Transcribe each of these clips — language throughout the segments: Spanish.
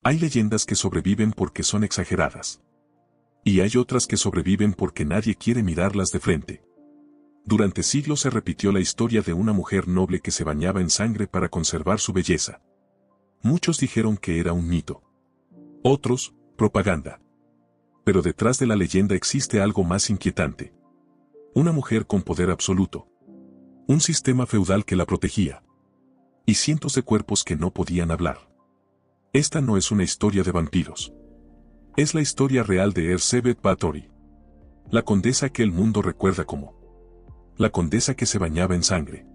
Hay leyendas que sobreviven porque son exageradas. Y hay otras que sobreviven porque nadie quiere mirarlas de frente. Durante siglos se repitió la historia de una mujer noble que se bañaba en sangre para conservar su belleza. Muchos dijeron que era un mito. Otros, propaganda. Pero detrás de la leyenda existe algo más inquietante. Una mujer con poder absoluto. Un sistema feudal que la protegía. Y cientos de cuerpos que no podían hablar. Esta no es una historia de vampiros. Es la historia real de Erzsébet Báthory. La condesa que el mundo recuerda como la condesa que se bañaba en sangre.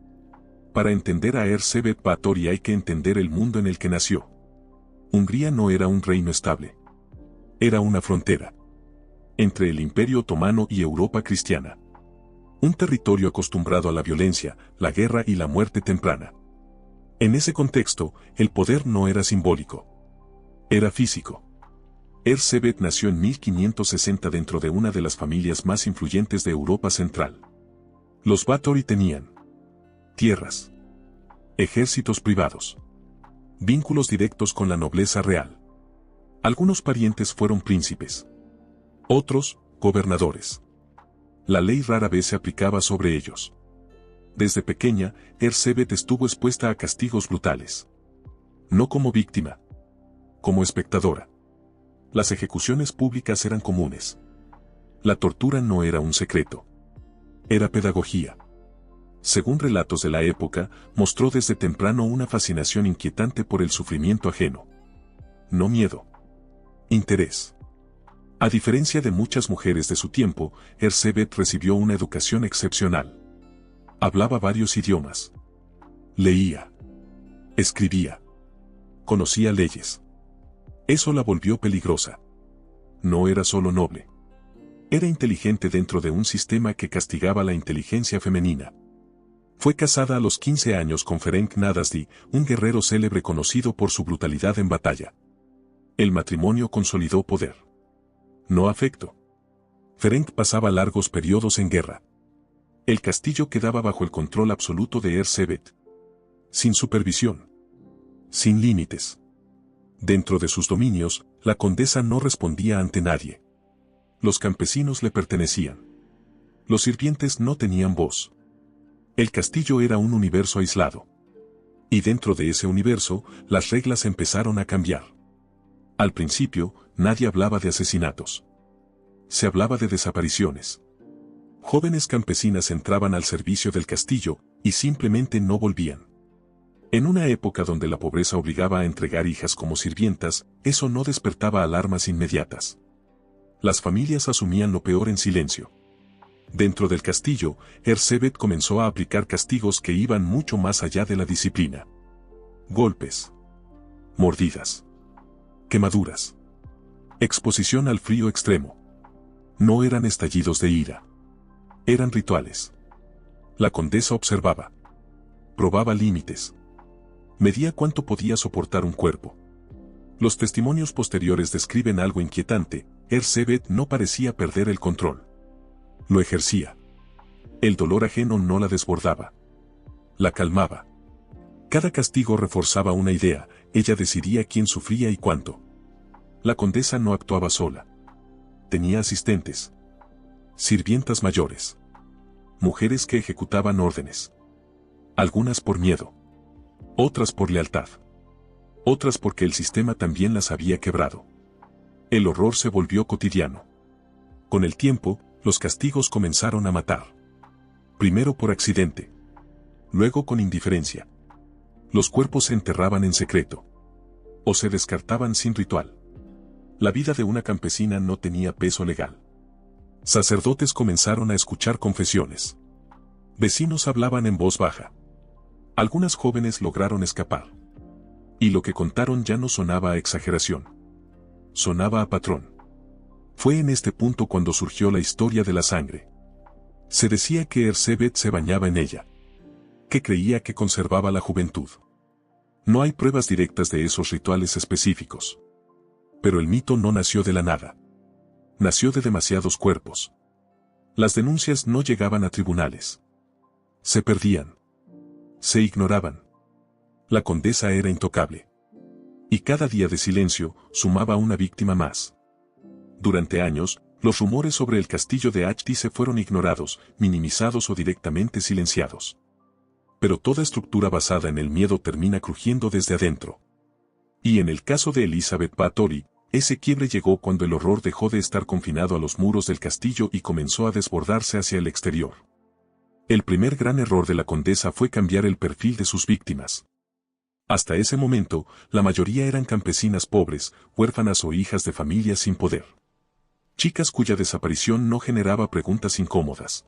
Para entender a Erzsébet Báthory hay que entender el mundo en el que nació. Hungría no era un reino estable. Era una frontera entre el Imperio Otomano y Europa cristiana. Un territorio acostumbrado a la violencia, la guerra y la muerte temprana. En ese contexto, el poder no era simbólico. Era físico. Erzsébet nació en 1560 dentro de una de las familias más influyentes de Europa Central. Los Báthory tenían tierras, ejércitos privados, vínculos directos con la nobleza real. Algunos parientes fueron príncipes. Otros, gobernadores. La ley rara vez se aplicaba sobre ellos. Desde pequeña, Erzsébet estuvo expuesta a castigos brutales. No como víctima, como espectadora. Las ejecuciones públicas eran comunes. La tortura no era un secreto. Era pedagogía. Según relatos de la época, mostró desde temprano una fascinación inquietante por el sufrimiento ajeno. No miedo. Interés. A diferencia de muchas mujeres de su tiempo, Erzsébet recibió una educación excepcional. Hablaba varios idiomas. Leía. Escribía. Conocía leyes. Eso la volvió peligrosa. No era solo noble. Era inteligente dentro de un sistema que castigaba la inteligencia femenina. Fue casada a los 15 años con Ferenc Nadasdy, un guerrero célebre conocido por su brutalidad en batalla. El matrimonio consolidó poder. No afecto. Ferenc pasaba largos periodos en guerra. El castillo quedaba bajo el control absoluto de Erzsébet. Sin supervisión. Sin límites. Dentro de sus dominios, la condesa no respondía ante nadie. Los campesinos le pertenecían. Los sirvientes no tenían voz. El castillo era un universo aislado. Y dentro de ese universo, las reglas empezaron a cambiar. Al principio, nadie hablaba de asesinatos. Se hablaba de desapariciones. Jóvenes campesinas entraban al servicio del castillo, y simplemente no volvían. En una época donde la pobreza obligaba a entregar hijas como sirvientas, eso no despertaba alarmas inmediatas. Las familias asumían lo peor en silencio. Dentro del castillo, Erzsébet comenzó a aplicar castigos que iban mucho más allá de la disciplina. Golpes. Mordidas. Quemaduras. Exposición al frío extremo. No eran estallidos de ira. Eran rituales. La condesa observaba. Probaba límites. Medía cuánto podía soportar un cuerpo. Los testimonios posteriores describen algo inquietante. Erzsébet no parecía perder el control. Lo ejercía. El dolor ajeno no la desbordaba. La calmaba. Cada castigo reforzaba una idea, ella decidía quién sufría y cuánto. La condesa no actuaba sola. Tenía asistentes. Sirvientas mayores. Mujeres que ejecutaban órdenes. Algunas por miedo. Otras por lealtad. Otras porque el sistema también las había quebrado. El horror se volvió cotidiano. Con el tiempo, los castigos comenzaron a matar. Primero por accidente. Luego con indiferencia. Los cuerpos se enterraban en secreto. O se descartaban sin ritual. La vida de una campesina no tenía peso legal. Sacerdotes comenzaron a escuchar confesiones. Vecinos hablaban en voz baja. Algunas jóvenes lograron escapar. Y lo que contaron ya no sonaba a exageración. Sonaba a patrón. Fue en este punto cuando surgió la historia de la sangre. Se decía que Erzsébet se bañaba en ella. Que creía que conservaba la juventud. No hay pruebas directas de esos rituales específicos. Pero el mito no nació de la nada. Nació de demasiados cuerpos. Las denuncias no llegaban a tribunales. Se perdían. Se ignoraban. La condesa era intocable. Y cada día de silencio sumaba una víctima más. Durante años, los rumores sobre el castillo de Achtice fueron ignorados, minimizados o directamente silenciados. Pero toda estructura basada en el miedo termina crujiendo desde adentro. Y en el caso de Elizabeth Bathory, ese quiebre llegó cuando el horror dejó de estar confinado a los muros del castillo y comenzó a desbordarse hacia el exterior. El primer gran error de la condesa fue cambiar el perfil de sus víctimas. Hasta ese momento, la mayoría eran campesinas pobres, huérfanas o hijas de familias sin poder. Chicas cuya desaparición no generaba preguntas incómodas.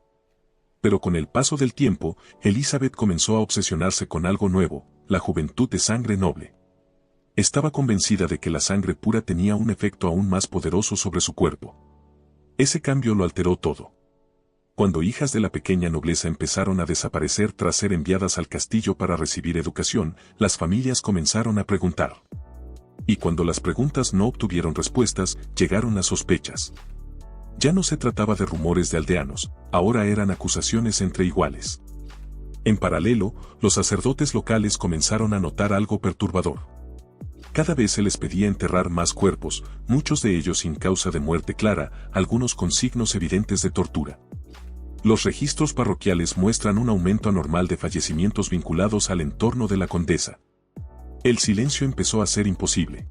Pero con el paso del tiempo, Elizabeth comenzó a obsesionarse con algo nuevo, la juventud de sangre noble. Estaba convencida de que la sangre pura tenía un efecto aún más poderoso sobre su cuerpo. Ese cambio lo alteró todo. Cuando hijas de la pequeña nobleza empezaron a desaparecer tras ser enviadas al castillo para recibir educación, las familias comenzaron a preguntar. Y cuando las preguntas no obtuvieron respuestas, llegaron las sospechas. Ya no se trataba de rumores de aldeanos, ahora eran acusaciones entre iguales. En paralelo, los sacerdotes locales comenzaron a notar algo perturbador. Cada vez se les pedía enterrar más cuerpos, muchos de ellos sin causa de muerte clara, algunos con signos evidentes de tortura. Los registros parroquiales muestran un aumento anormal de fallecimientos vinculados al entorno de la condesa. El silencio empezó a ser imposible.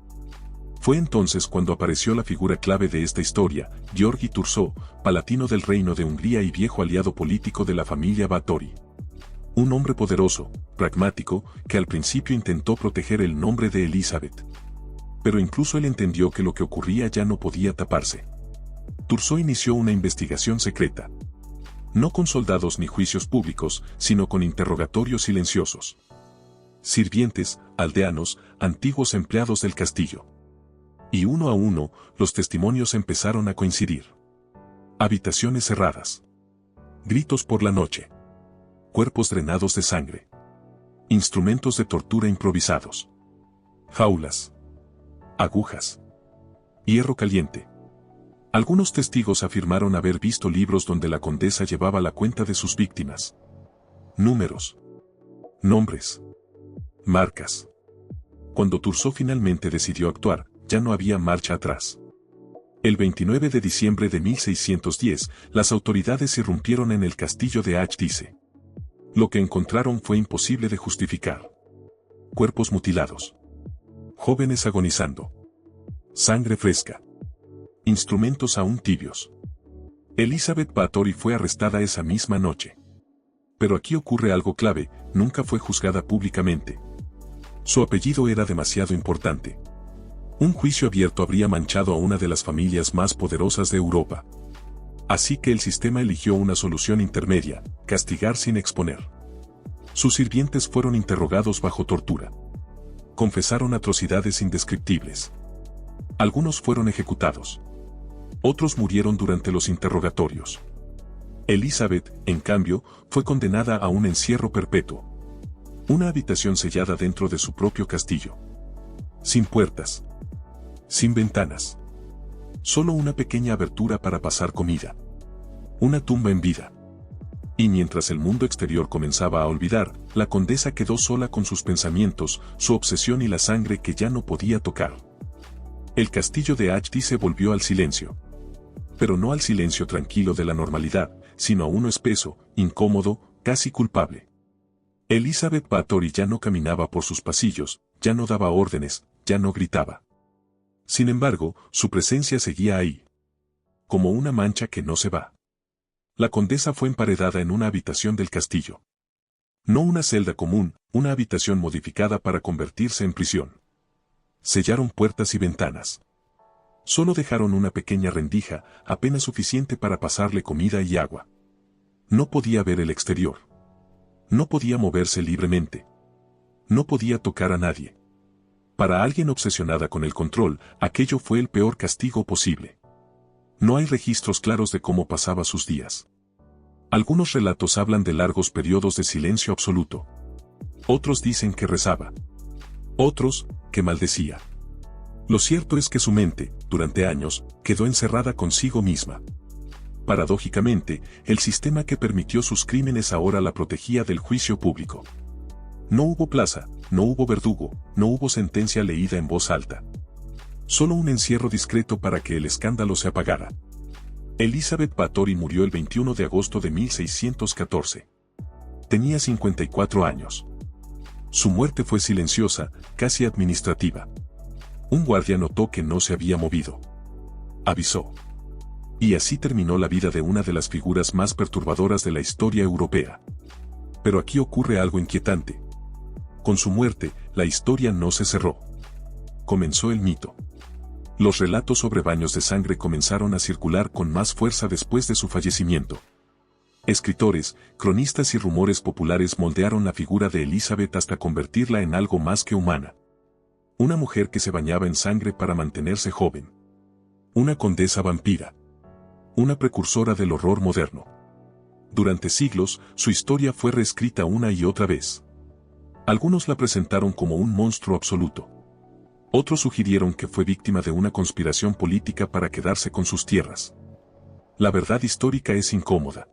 Fue entonces cuando apareció la figura clave de esta historia, György Thurzó, palatino del Reino de Hungría y viejo aliado político de la familia Bathory. Un hombre poderoso, pragmático, que al principio intentó proteger el nombre de Elizabeth. Pero incluso él entendió que lo que ocurría ya no podía taparse. Thurzó inició una investigación secreta. No con soldados ni juicios públicos, sino con interrogatorios silenciosos. Sirvientes, aldeanos, antiguos empleados del castillo. Y uno a uno, los testimonios empezaron a coincidir. Habitaciones cerradas. Gritos por la noche. Cuerpos drenados de sangre. Instrumentos de tortura improvisados. Jaulas. Agujas. Hierro caliente. Algunos testigos afirmaron haber visto libros donde la condesa llevaba la cuenta de sus víctimas. Números. Nombres. Marcas. Cuando Thurzó finalmente decidió actuar, ya no había marcha atrás. El 29 de diciembre de 1610, las autoridades irrumpieron en el castillo de Achtice. Lo que encontraron fue imposible de justificar. Cuerpos mutilados. Jóvenes agonizando. Sangre fresca. Instrumentos aún tibios. Elizabeth Bathory fue arrestada esa misma noche. Pero aquí ocurre algo clave, nunca fue juzgada públicamente. Su apellido era demasiado importante. Un juicio abierto habría manchado a una de las familias más poderosas de Europa. Así que el sistema eligió una solución intermedia, castigar sin exponer. Sus sirvientes fueron interrogados bajo tortura. Confesaron atrocidades indescriptibles. Algunos fueron ejecutados. Otros murieron durante los interrogatorios. Elizabeth, en cambio, fue condenada a un encierro perpetuo. Una habitación sellada dentro de su propio castillo. Sin puertas. Sin ventanas. Solo una pequeña abertura para pasar comida. Una tumba en vida. Y mientras el mundo exterior comenzaba a olvidar, la condesa quedó sola con sus pensamientos, su obsesión y la sangre que ya no podía tocar. El castillo de Achtice volvió al silencio. Pero no al silencio tranquilo de la normalidad, sino a uno espeso, incómodo, casi culpable. Elizabeth Bathory ya no caminaba por sus pasillos, ya no daba órdenes, ya no gritaba. Sin embargo, su presencia seguía ahí. Como una mancha que no se va. La condesa fue emparedada en una habitación del castillo. No una celda común, una habitación modificada para convertirse en prisión. Sellaron puertas y ventanas. Solo dejaron una pequeña rendija, apenas suficiente para pasarle comida y agua. No podía ver el exterior. No podía moverse libremente. No podía tocar a nadie. Para alguien obsesionada con el control, aquello fue el peor castigo posible. No hay registros claros de cómo pasaba sus días. Algunos relatos hablan de largos periodos de silencio absoluto. Otros dicen que rezaba. Otros, que maldecía. Lo cierto es que su mente, durante años, quedó encerrada consigo misma. Paradójicamente, el sistema que permitió sus crímenes ahora la protegía del juicio público. No hubo plaza, no hubo verdugo, no hubo sentencia leída en voz alta. Solo un encierro discreto para que el escándalo se apagara. Elizabeth Báthory murió el 21 de agosto de 1614. Tenía 54 años. Su muerte fue silenciosa, casi administrativa. Un guardia notó que no se había movido. Avisó. Y así terminó la vida de una de las figuras más perturbadoras de la historia europea. Pero aquí ocurre algo inquietante. Con su muerte, la historia no se cerró. Comenzó el mito. Los relatos sobre baños de sangre comenzaron a circular con más fuerza después de su fallecimiento. Escritores, cronistas y rumores populares moldearon la figura de Elizabeth hasta convertirla en algo más que humana. Una mujer que se bañaba en sangre para mantenerse joven. Una condesa vampira. Una precursora del horror moderno. Durante siglos, su historia fue reescrita una y otra vez. Algunos la presentaron como un monstruo absoluto. Otros sugirieron que fue víctima de una conspiración política para quedarse con sus tierras. La verdad histórica es incómoda.